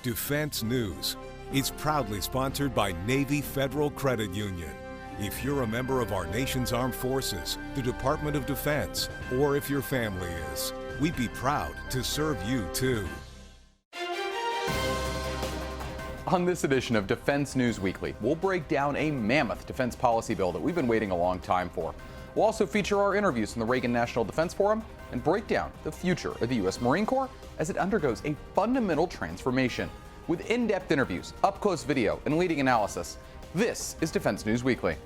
Defense News. It's proudly sponsored by Navy Federal Credit Union. If you're a member of our nation's armed forces, the Department of Defense, or if your family is, we'd be proud to serve you too. On this edition of Defense News Weekly, we'll break down a mammoth defense policy bill that we've been waiting a long time for. We'll also feature our interviews from the Reagan National Defense Forum and break down the future of the U.S. Marine Corps as it undergoes a fundamental transformation. With in-depth interviews, up-close video, and leading analysis, this is Defense News Weekly.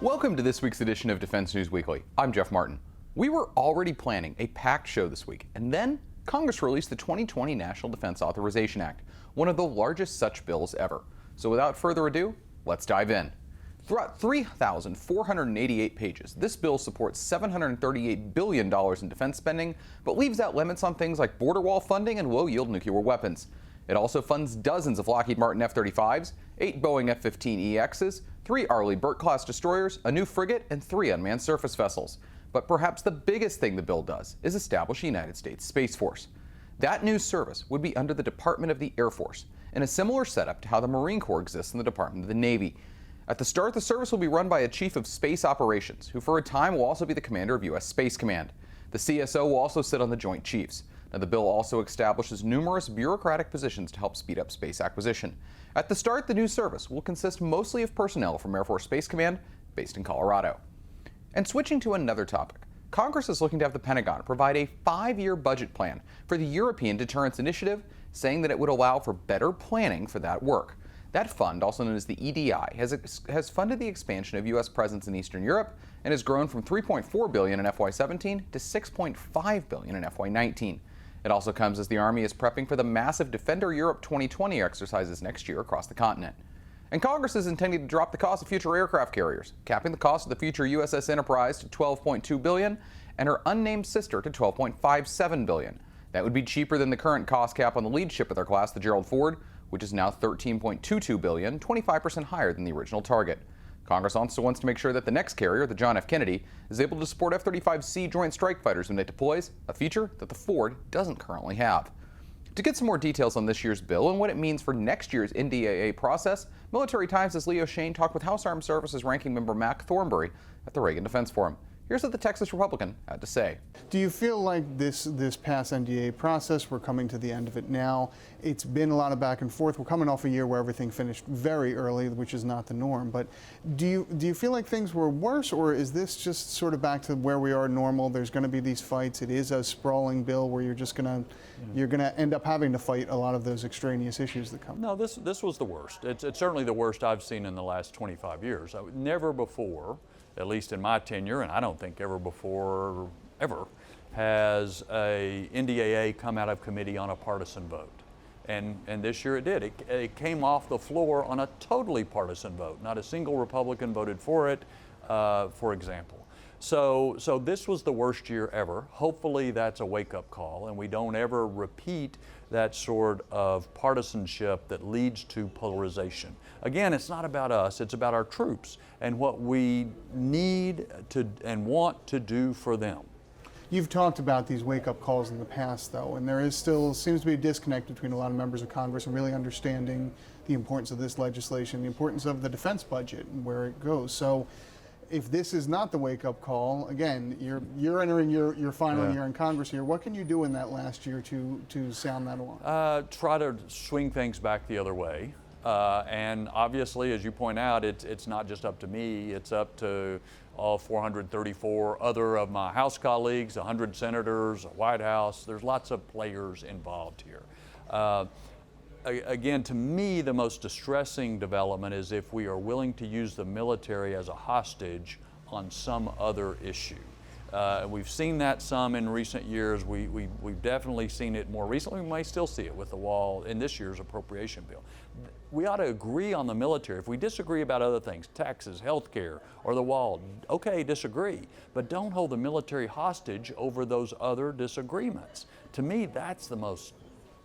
Welcome to this week's edition of Defense News Weekly. I'm Jeff Martin. We were already planning a packed show this week, and then Congress released the 2020 National Defense Authorization Act, one of the largest such bills ever. So without further ado, let's dive in. Throughout 3,488 pages, this bill supports $738 billion in defense spending, but leaves out limits on things like border wall funding and low-yield nuclear weapons. It also funds dozens of Lockheed Martin F-35s, 8 Boeing F-15EXs, 3 Arleigh Burke-class destroyers, a new frigate, and 3 unmanned surface vessels. But perhaps the biggest thing the bill does is establish a United States Space Force. That new service would be under the Department of the Air Force, in a similar setup to how the Marine Corps exists in the Department of the Navy. At the start, the service will be run by a Chief of Space Operations, who for a time will also be the commander of U.S. Space Command. The CSO will also sit on the Joint Chiefs. Now, the bill also establishes numerous bureaucratic positions to help speed up space acquisition. At the start, the new service will consist mostly of personnel from Air Force Space Command, based in Colorado. And switching to another topic, Congress is looking to have the Pentagon provide a 5-year budget plan for the European Deterrence Initiative, saying that it would allow for better planning for that work. That fund, also known as the EDI, has funded the expansion of U.S. presence in Eastern Europe and has grown from $3.4 billion in FY17 to $6.5 billion in FY19. It also comes as the Army is prepping for the massive Defender Europe 2020 exercises next year across the continent. And Congress is intending to drop the cost of future aircraft carriers, capping the cost of the future USS Enterprise to $12.2 billion and her unnamed sister to $12.57 billion. That would be cheaper than the current cost cap on the lead ship of their class, the Gerald Ford, which is now $13.22 billion, 25% higher than the original target. Congress also wants to make sure that the next carrier, the John F. Kennedy, is able to support F-35C Joint Strike Fighters when it deploys, a feature that the Ford doesn't currently have. To get some more details on this year's bill and what it means for next year's NDAA process, Military Times' Leo Shane talked with House Armed Services Ranking Member Mac Thornberry at the Reagan Defense Forum. Here's what the Texas Republican had to say. Do you feel like this past NDAA process, we're coming to the end of it now? It's been a lot of back and forth. We're coming off a year where everything finished very early, which is not the norm. But do you feel like things were worse, or is this just sort of back to where we are normal? There's going to be these fights. It is a sprawling bill where you're going to end up having to fight a lot of those extraneous issues that come. No, this was the worst. It's certainly the worst I've seen in the last 25 years. Never before, at least in my tenure, and I don't think ever before, ever, has a NDAA come out of committee on a partisan vote. And this year it did. It came off the floor on a totally partisan vote. Not a single Republican voted for it, for example. So this was the worst year ever. Hopefully that's a wake-up call, and we don't ever repeat that sort of partisanship that leads to polarization. Again, it's not about us, it's about our troops and what we need to and want to do for them. You've talked about these wake-up calls in the past, though, and there is still seems to be a disconnect between a lot of members of Congress and really understanding the importance of this legislation, the importance of the defense budget and where it goes. So if this is not the wake-up call, again, you're entering your final year in Congress here. What can you do in that last year to sound that alarm? Try to swing things back the other way. And obviously, as you point out, it's not just up to me. It's up to all 434 other of my House colleagues, 100 senators, the White House. There's lots of players involved here. Again, to me, the most distressing development is if we are willing to use the military as a hostage on some other issue. We've seen that some in recent years. We've definitely seen it more recently. We may still see it with the wall in this year's appropriation bill. We ought to agree on the military. If we disagree about other things, taxes, health care, or the wall, okay, disagree. But don't hold the military hostage over those other disagreements. To me, that's the most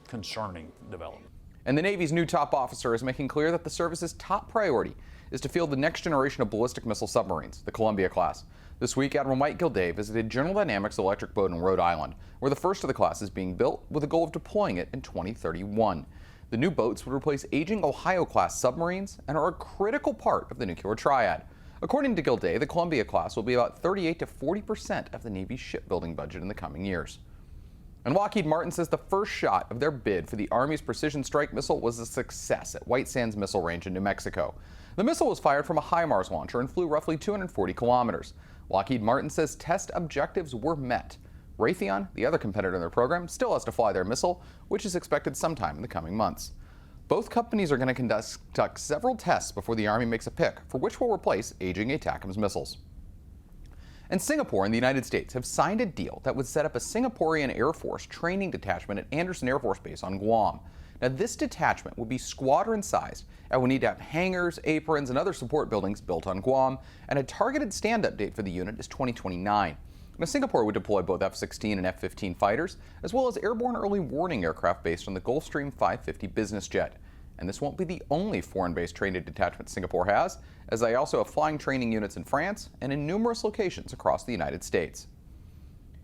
concerning development. And the Navy's new top officer is making clear that the service's top priority is to field the next generation of ballistic missile submarines, the Columbia class. This week, Admiral Mike Gilday visited General Dynamics Electric Boat in Rhode Island, where the first of the class is being built with the goal of deploying it in 2031. The new boats would replace aging Ohio-class submarines and are a critical part of the nuclear triad. According to Gilday, the Columbia class will be about 38 to 40% of the Navy's shipbuilding budget in the coming years. And Lockheed Martin says the first shot of their bid for the Army's precision strike missile was a success at White Sands Missile Range in New Mexico. The missile was fired from a HIMARS launcher and flew roughly 240 kilometers. Lockheed Martin says test objectives were met. Raytheon, the other competitor in their program, still has to fly their missile, which is expected sometime in the coming months. Both companies are going to conduct several tests before the Army makes a pick for which will replace aging ATACMS missiles. And Singapore and the United States have signed a deal that would set up a Singaporean Air Force training detachment at Andersen Air Force Base on Guam. Now, this detachment would be squadron-sized and would need to have hangars, aprons, and other support buildings built on Guam, and a targeted stand-up date for the unit is 2029. Now, Singapore would deploy both F-16 and F-15 fighters, as well as airborne early warning aircraft based on the Gulfstream 550 business jet. And this won't be the only foreign-based training detachment Singapore has, as they also have flying training units in France and in numerous locations across the United States.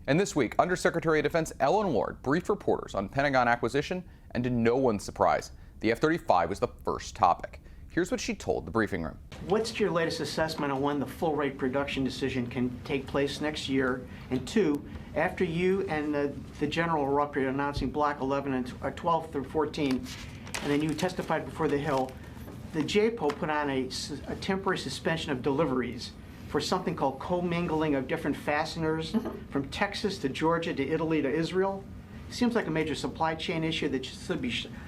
And this week, Undersecretary of Defense Ellen Lord briefed reporters on Pentagon acquisition, and to no one's surprise, the F-35 was the first topic. Here's what she told the briefing room. What's your latest assessment on when the full rate production decision can take place next year? And two, after you and the general were up here announcing Block 11 and 12 through 14, and then you testified before the Hill, the JPO put on a temporary suspension of deliveries for something called commingling of different fasteners from Texas to Georgia to Italy to Israel. Seems like a major supply chain issue that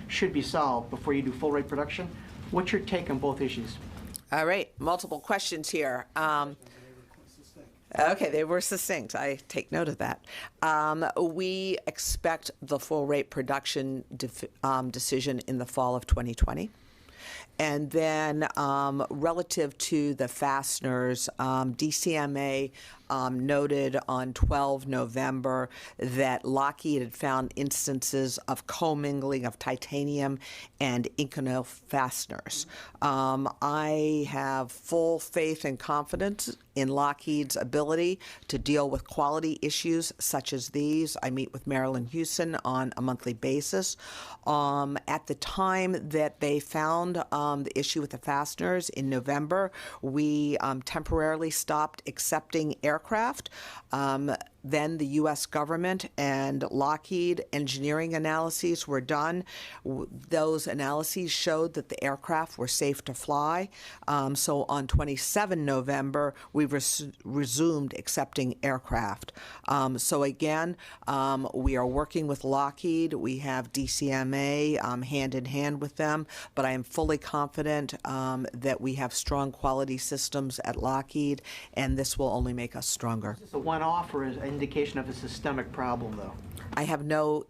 should be solved before you do full rate production. What's your take on both issues? All right, multiple questions here. Okay, they were succinct. I take note of that. We expect the full rate production decision in the fall of 2020. And then relative to the fasteners, DCMA noted on 12 November that Lockheed had found instances of commingling of titanium and Inconel fasteners. I have full faith and confidence in Lockheed's ability to deal with quality issues such as these. I meet with Marilyn Houston on a monthly basis. At the time that they found the issue with the fasteners in November, we temporarily stopped accepting aircraft. Then the U.S. government and Lockheed engineering analyses were done. Those analyses showed that the aircraft were safe to fly. So on 27 November, we resumed accepting aircraft. So again, we are working with Lockheed. We have DCMA hand in hand with them, but I am fully confident that we have strong quality systems at Lockheed, and this will only make us stronger. Is this a one-off or is an indication of a systemic problem, though? I have no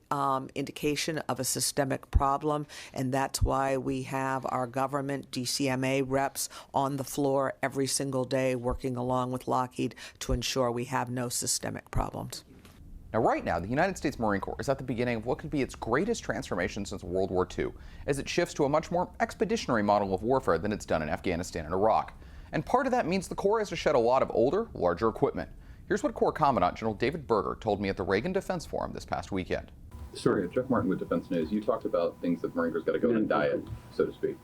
indication of a systemic problem, and that's why we have our government DCMA reps on the floor every single day working along with Lockheed to ensure we have no systemic problems. Now, right now, the United States Marine Corps is at the beginning of what could be its greatest transformation since World War II, as it shifts to a much more expeditionary model of warfare than it's done in Afghanistan and Iraq. And part of that means the Corps has to shed a lot of older, larger equipment. Here's what Corps Commandant General David Berger told me at the Reagan Defense Forum this past weekend. Sorry, Jeff Martin with Defense News. You talked about things that Marine Corps got to go on a diet, so to speak.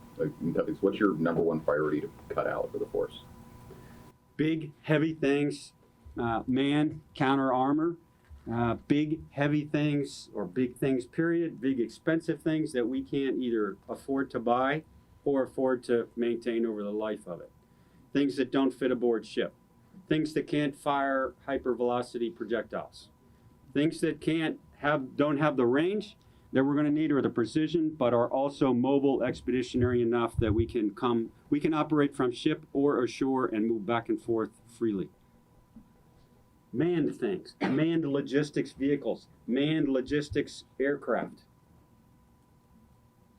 What's your number one priority to cut out for the force? Big, heavy things, man, counter armor, big, heavy things, or big things, period, big, expensive things that we can't either afford to buy or afford to maintain over the life of it. Things that don't fit aboard ship. Things that can't fire hypervelocity projectiles. Things that don't have the range that we're going to need or the precision, but are also mobile, expeditionary enough that we can operate from ship or ashore and move back and forth freely. Manned things, manned logistics vehicles, manned logistics aircraft.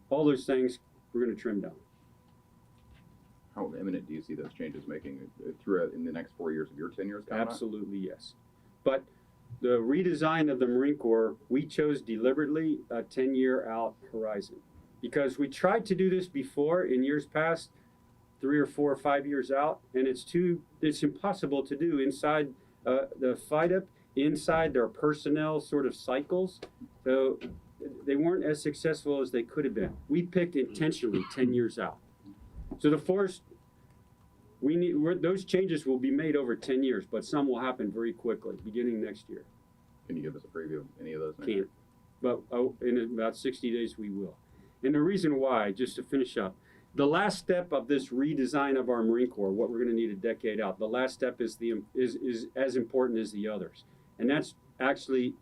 All those things we're going to trim down. How imminent do you see those changes making throughout in the next 4 years of your tenure as Commandant? Absolutely, yes. But the redesign of the Marine Corps, we chose deliberately a 10-year out horizon because we tried to do this before in years past 3 or 4 or 5 years out, and it's impossible to do inside the FIDP, inside their personnel sort of cycles. So they weren't as successful as they could have been. We picked intentionally 10 years out. So the force, those changes will be made over 10 years, but some will happen very quickly, beginning next year. Can you give us a preview of any of those? Can't. But in about 60 days we will. And the reason why, just to finish up, the last step of this redesign of our Marine Corps, what we're going to need a decade out, the last step is as important as the others. And that's actually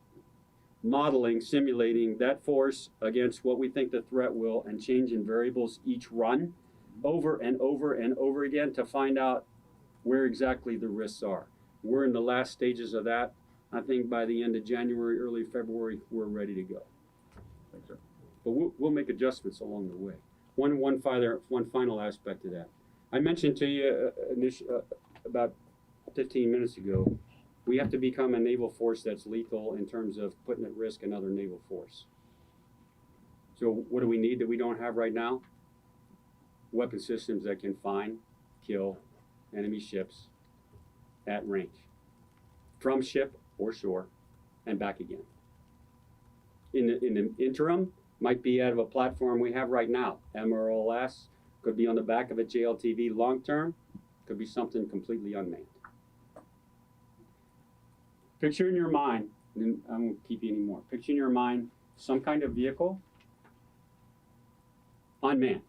modeling, simulating that force against what we think the threat will, and changing variables each run over and over and over again to find out where exactly the risks are. We're in the last stages of that. I think by the end of January, early February, we're ready to go. Thanks, sir. But we'll make adjustments along the way. One final aspect of that. I mentioned to you about 15 minutes ago, we have to become a naval force that's lethal in terms of putting at risk another naval force. So what do we need that we don't have right now? Weapon systems that can find, kill enemy ships at range, from ship or shore, and back again. In the interim, might be out of a platform we have right now. MRLS could be on the back of a JLTV long term, could be something completely unmanned. Picture in your mind, and I won't keep you anymore. Picture in your mind some kind of vehicle, unmanned.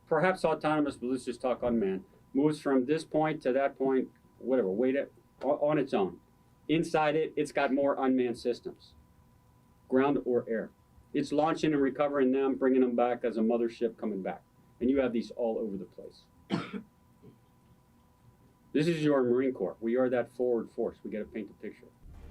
Perhaps autonomous, but let's just talk unmanned. Moves from this point to that point, whatever, weight it on its own. Inside it, it's got more unmanned systems, ground or air. It's launching and recovering them, bringing them back as a mothership coming back. And you have these all over the place. This is your Marine Corps. We are that forward force. We got to paint the picture.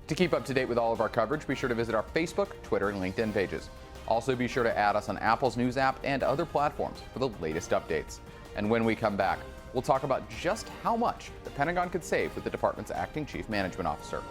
To keep up to date with all of our coverage, be sure to visit our Facebook, Twitter, and LinkedIn pages. Also, be sure to add us on Apple's News app and other platforms for the latest updates. And when we come back, we'll talk about just how much the Pentagon could save with the department's acting chief management officer.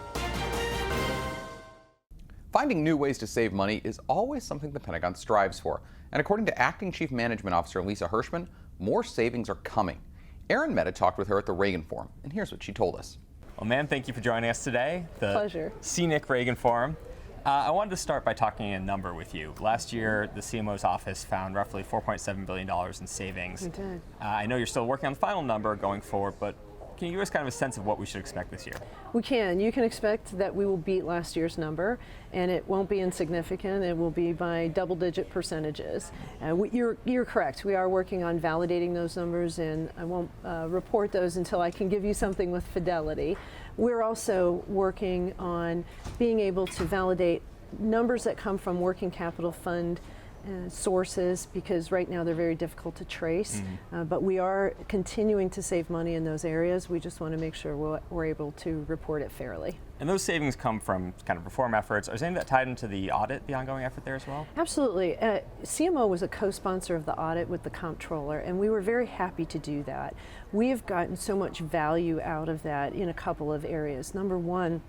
Finding new ways to save money is always something the Pentagon strives for. And according to Acting Chief Management Officer Lisa Hershman, more savings are coming. Aaron Meta talked with her at the Reagan Forum, and here's what she told us. Well, ma'am, thank you for joining us today. Pleasure. Scenic Reagan Forum. I wanted to start by talking a number with you. Last year, the CMO's office found roughly $4.7 billion in savings. We did. I know you're still working on the final number going forward, but can you give us kind of a sense of what we should expect this year? We can. You can expect that we will beat last year's number, and it won't be insignificant. It will be by double-digit percentages. You're correct. We are working on validating those numbers, and I won't report those until I can give you something with fidelity. We're also working on being able to validate numbers that come from working capital fund sources, because right now they're very difficult to trace. But we are continuing to save money in those areas. We just want to make sure we're able to report it fairly. And those savings come from kind of reform efforts. Is any of that tied into the audit, the ongoing effort there as well? Absolutely. CMO was a co-sponsor of the audit with the comptroller, and we were very happy to do that. We have gotten so much value out of that in a couple of areas. Number one,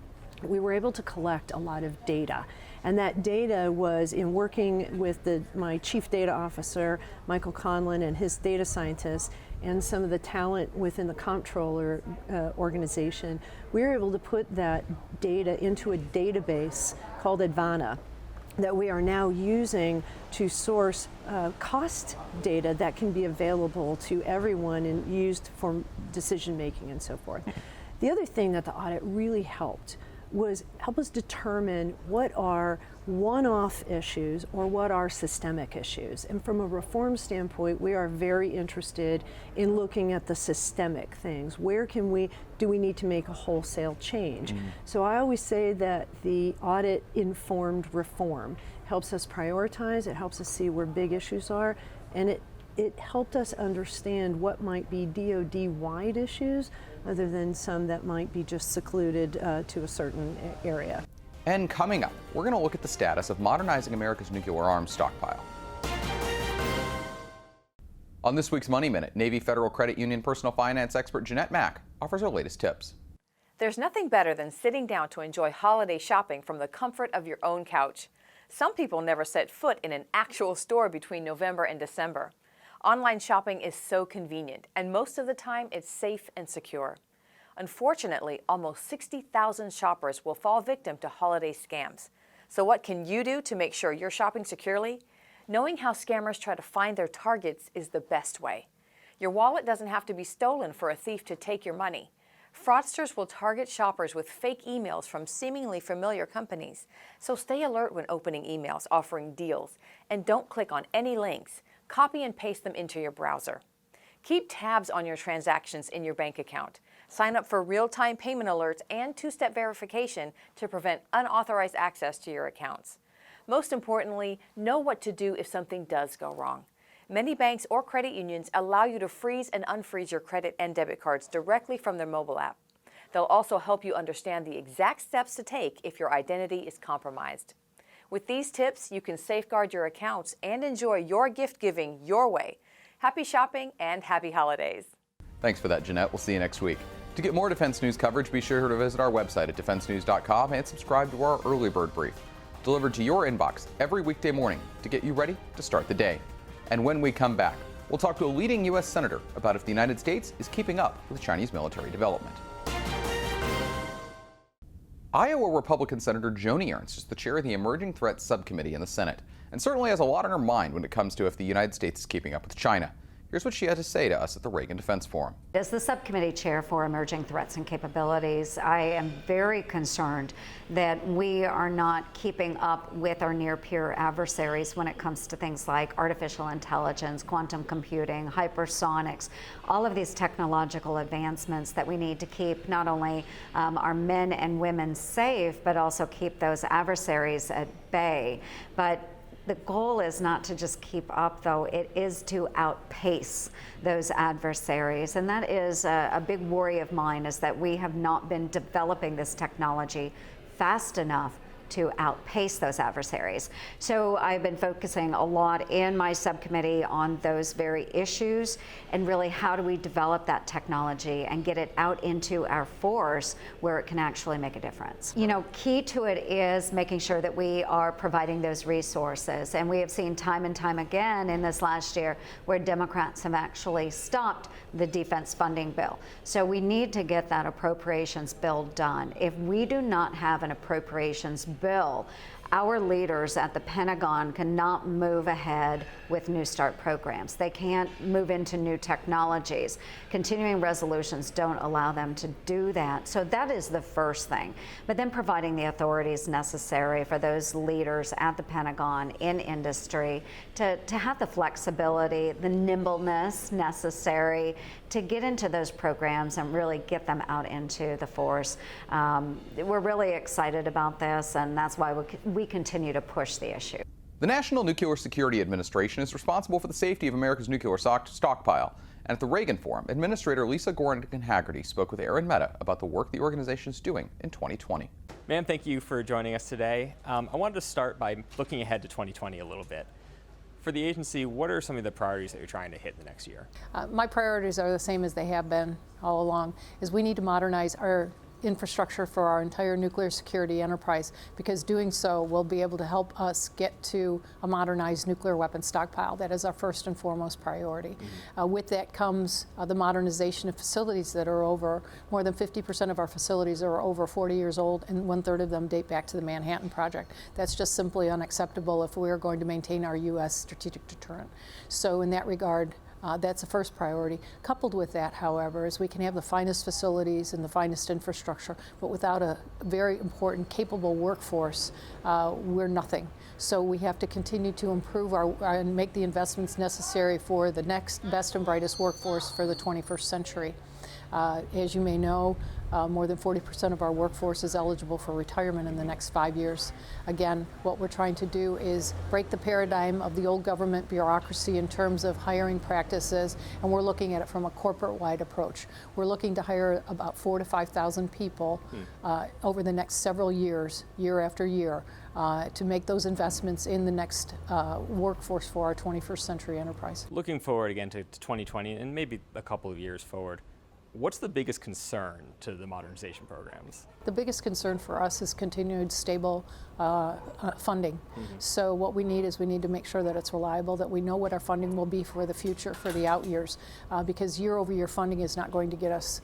we were able to collect a lot of data. And that data was in working with my chief data officer, Michael Conlon, and his data scientists, and some of the talent within the comptroller organization. We were able to put that data into a database called Advana that we are now using to source cost data that can be available to everyone and used for decision making and so forth. The other thing that the audit really helped was help us determine what are one-off issues or what are systemic issues. And from a reform standpoint, we are very interested in looking at the systemic things. Where do we need to make a wholesale change? So I always say that the audit-informed reform helps us prioritize, it helps us see where big issues are, and it helped us understand what might be DoD-wide issues other than some that might be just secluded to a certain area. And coming up, we're going to look at the status of modernizing America's nuclear arms stockpile. On this week's Money Minute, Navy Federal Credit Union personal finance expert Jeanette Mack offers our latest tips. There's nothing better than sitting down to enjoy holiday shopping from the comfort of your own couch. Some people never set foot in an actual store between November and December. Online shopping is so convenient, and most of the time it's safe and secure. Unfortunately, almost 60,000 shoppers will fall victim to holiday scams. So what can you do to make sure you're shopping securely? Knowing how scammers try to find their targets is the best way. Your wallet doesn't have to be stolen for a thief to take your money. Fraudsters will target shoppers with fake emails from seemingly familiar companies. So stay alert when opening emails offering deals, and don't click on any links. Copy and paste them into your browser. Keep tabs on your transactions in your bank account. Sign up for real-time payment alerts and two-step verification to prevent unauthorized access to your accounts. Most importantly, know what to do if something does go wrong. Many banks or credit unions allow you to freeze and unfreeze your credit and debit cards directly from their mobile app. They'll also help you understand the exact steps to take if your identity is compromised. With these tips, you can safeguard your accounts and enjoy your gift giving your way. Happy shopping and happy holidays. Thanks for that, Jeanette. We'll see you next week. To get more defense news coverage, be sure to visit our website at defensenews.com and subscribe to our early bird brief, delivered to your inbox every weekday morning to get you ready to start the day. And when we come back, we'll talk to a leading U.S. senator about if the United States is keeping up with Chinese military development. Iowa Republican Senator Joni Ernst is the chair of the Emerging Threats Subcommittee in the Senate, and certainly has a lot on her mind when it comes to if the United States is keeping up with China. Here's what she had to say to us at the Reagan Defense Forum. As the subcommittee chair for emerging threats and capabilities, I am very concerned that we are not keeping up with our near-peer adversaries when it comes to things like artificial intelligence, quantum computing, hypersonics, all of these technological advancements that we need to keep not only our men and women safe, but also keep those adversaries at bay. But the goal is not to just keep up, though. It is to outpace those adversaries. And that is a big worry of mine, is that we have not been developing this technology fast enough to outpace those adversaries. So I've been focusing a lot in my subcommittee on those very issues, and really how do we develop that technology and get it out into our force where it can actually make a difference. You know, key to it is making sure that we are providing those resources. And we have seen time and time again in this last year where Democrats have actually stopped the defense funding bill. So we need to get that appropriations bill done. If we do not have an appropriations bill, our leaders at the Pentagon cannot move ahead with New START programs. They can't move into new technologies. Continuing resolutions don't allow them to do that. So that is the first thing. But then providing the authorities necessary for those leaders at the Pentagon, in industry, to have the flexibility, the nimbleness necessary to get into those programs and really get them out into the force. We're really excited about this, and that's why we continue to push the issue. The National Nuclear Security Administration is responsible for the safety of America's nuclear stockpile. And at the Reagan Forum, Administrator Lisa Gordon-Hagerty spoke with Aaron Mehta about the work the organization is doing in 2020. Ma'am, thank you for joining us today. I wanted to start by looking ahead to 2020 a little bit. For the agency, what are some of the priorities that you're trying to hit in the next year? My priorities are the same as they have been all along, is we need to modernize our infrastructure for our entire nuclear security enterprise, because doing so will be able to help us get to a modernized nuclear weapons stockpile. That is our first and foremost priority. With that comes the modernization of facilities that are over, more than 50% of our facilities are over 40 years old, and 1/3 of them date back to the Manhattan Project. That's just simply unacceptable if we are going to maintain our U.S. strategic deterrent. So in that regard, that's the first priority. Coupled with that, however, is we can have the finest facilities and the finest infrastructure, but without a very important, capable workforce, we're nothing. So we have to continue to improve and make the investments necessary for the next best and brightest workforce for the 21st century. As you may know, more than 40% of our workforce is eligible for retirement in the next 5 years. Again, what we're trying to do is break the paradigm of the old government bureaucracy in terms of hiring practices, and we're looking at it from a corporate-wide approach. We're looking to hire about 4,000 to 5,000 people over the next several years, year after year, to make those investments in the next workforce for our 21st century enterprise. Looking forward again to 2020 and maybe a couple of years forward, What's the biggest concern to the modernization programs? The biggest concern for us is continued stable funding. So what we need is we need to make sure that it's reliable, that we know what our funding will be for the future, for the out years, because year-over-year funding is not going to get us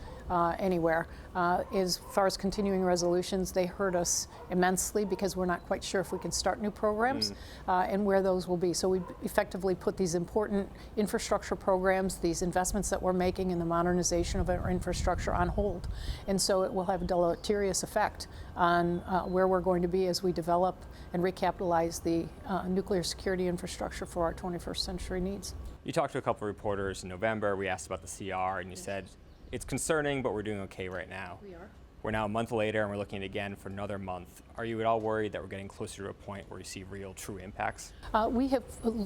anywhere. As far as continuing resolutions, they hurt us immensely because we're not quite sure if we can start new programs and where those will be. So we effectively put these important infrastructure programs, these investments that we're making in the modernization of our infrastructure on hold. And so it will have a deleterious effect on where we're going to be as we develop and recapitalize the nuclear security infrastructure for our 21st century needs. You talked to a couple of reporters in November. We asked about the CR, and you said, it's concerning, but we're doing okay right now. We are. We're now a month later, and we're looking again for another month. Are you at all worried that we're getting closer to a point where you see real, true impacts? We have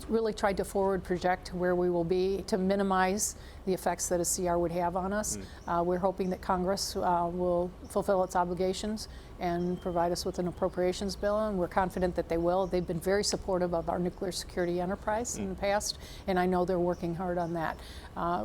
really tried to forward project where we will be to minimize the effects that a CR would have on us. We're hoping that Congress will fulfill its obligations and provide us with an appropriations bill, and we're confident that they will. They've been very supportive of our nuclear security enterprise in the past, and I know they're working hard on that.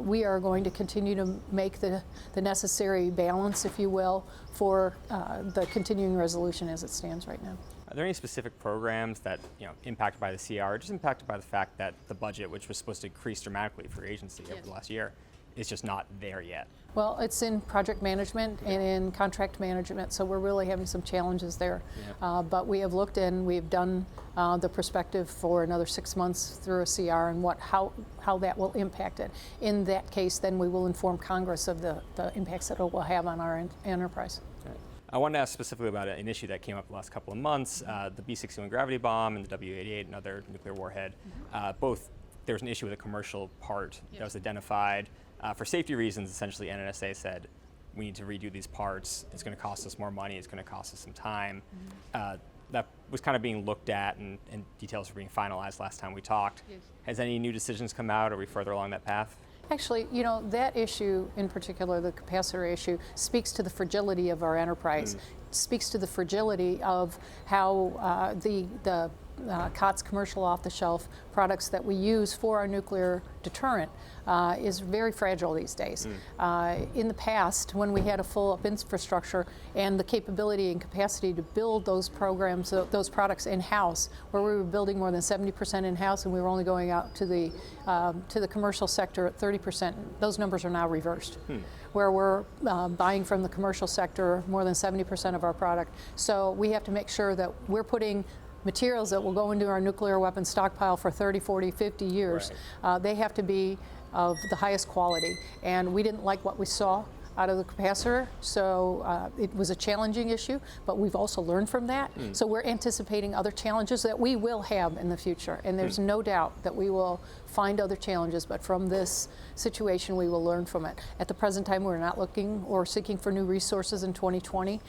We are going to continue to make the necessary balance, if you will, for the continuing resolution as it stands right now. Are there any specific programs that, impacted by the CR, or just impacted by the fact that the budget, which was supposed to increase dramatically for your agency over the last year, is just not there yet? Well, it's in project management and in contract management, so we're really having some challenges there. But we have looked and we've done the perspective for another 6 months through a CR and how that will impact it. In that case, then we will inform Congress of the impacts that it will have on our enterprise. I wanted to ask specifically about an issue that came up the last couple of months, the B-61 gravity bomb and the W-88, another nuclear warhead. Both, there was an issue with a commercial part that was identified. For safety reasons, essentially, NNSA said, we need to redo these parts. It's going to cost us more money. It's going to cost us some time. That was kind of being looked at, and details were being finalized last time we talked. Has any new decisions come out? Are we further along that path? Actually, that issue in particular, the capacitor issue, speaks to the fragility of our enterprise, speaks to the fragility of how the COTS commercial off-the-shelf products that we use for our nuclear deterrent is very fragile these days. In the past, when we had a full-up infrastructure and the capability and capacity to build those programs, those products in-house, where we were building more than 70% in-house and we were only going out to the commercial sector at 30%, those numbers are now reversed. Where we're buying from the commercial sector more than 70% of our product. So we have to make sure that we're putting materials that will go into our nuclear weapon stockpile for 30, 40, 50 years. They have to be of the highest quality. And we didn't like what we saw out of the capacitor, so it was a challenging issue, but we've also learned from that. So we're anticipating other challenges that we will have in the future, and there's no doubt that we will find other challenges, but from this situation we will learn from it. At the present time, we're not looking or seeking for new resources in 2020.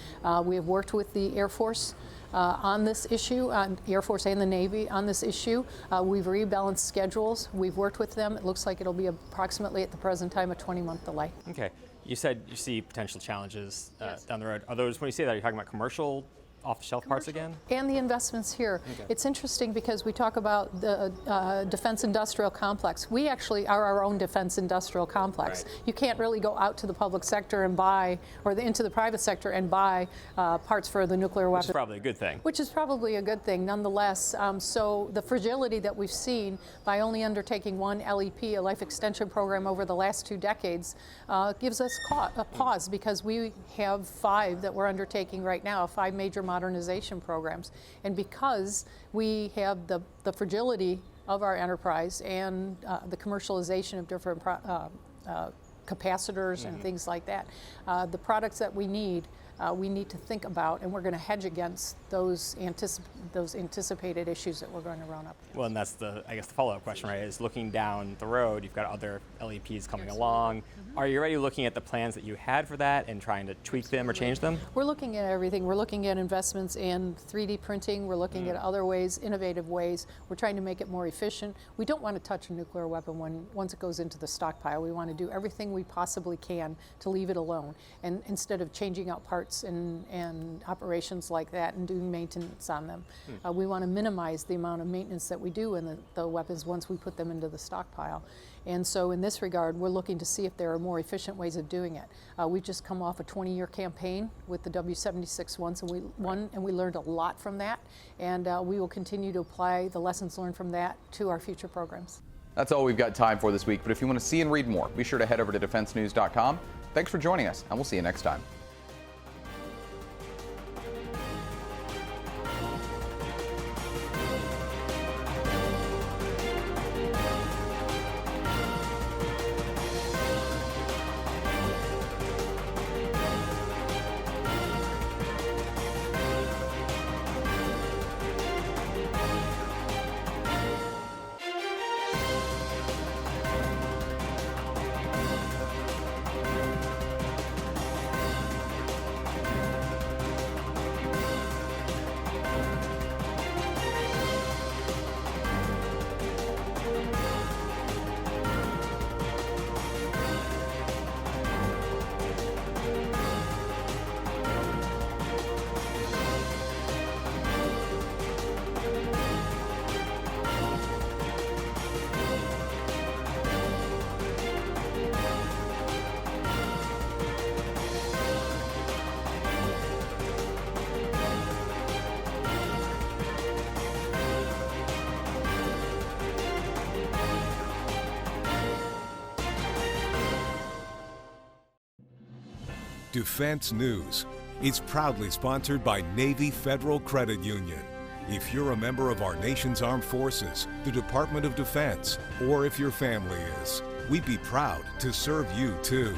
We have worked with the Air Force on this issue, the Air Force and the Navy on this issue. We've rebalanced schedules. We've worked with them. It looks like it'll be approximately at the present time a 20-month delay. Okay. You said you see potential challenges down the road. Are those, when you say that, are you talking about commercial off-the-shelf parts again? And the investments here. It's interesting because we talk about the defense industrial complex. We actually are our own defense industrial complex. You can't really go out to the public sector and buy, or into the private sector and buy parts for the nuclear weapon. Which is probably a good thing. Which is probably a good thing, nonetheless. So the fragility that we've seen by only undertaking one LEP, a life extension program, over the last 2 decades gives us a pause, because we have 5 that we're undertaking right now, 5 major modernization programs. And because we have the fragility of our enterprise and the commercialization of different capacitors and things like that, the products that we need to think about, and we're going to hedge against those anticipated issues that we're going to run up. Well, and that's the follow-up question, right? Is looking down the road, you've got other LEPs coming along. Are you already looking at the plans that you had for that and trying to tweak them or change them? We're looking at everything. We're looking at investments in 3D printing. We're looking at other ways, innovative ways. We're trying to make it more efficient. We don't want to touch a nuclear weapon once it goes into the stockpile. We want to do everything we possibly can to leave it alone, and instead of changing out parts parts and operations like that and doing maintenance on them. We want to minimize the amount of maintenance that we do in the weapons once we put them into the stockpile. And so in this regard, we're looking to see if there are more efficient ways of doing it. We've just come off a 20-year campaign with the W-76 and we learned a lot from that, and we will continue to apply the lessons learned from that to our future programs. That's all we've got time for this week, but if you want to see and read more, be sure to head over to defensenews.com. Thanks for joining us, and we'll see you next time. Defense News. It's proudly sponsored by Navy Federal Credit Union. If you're a member of our nation's armed forces, the Department of Defense, or if your family is, we'd be proud to serve you too.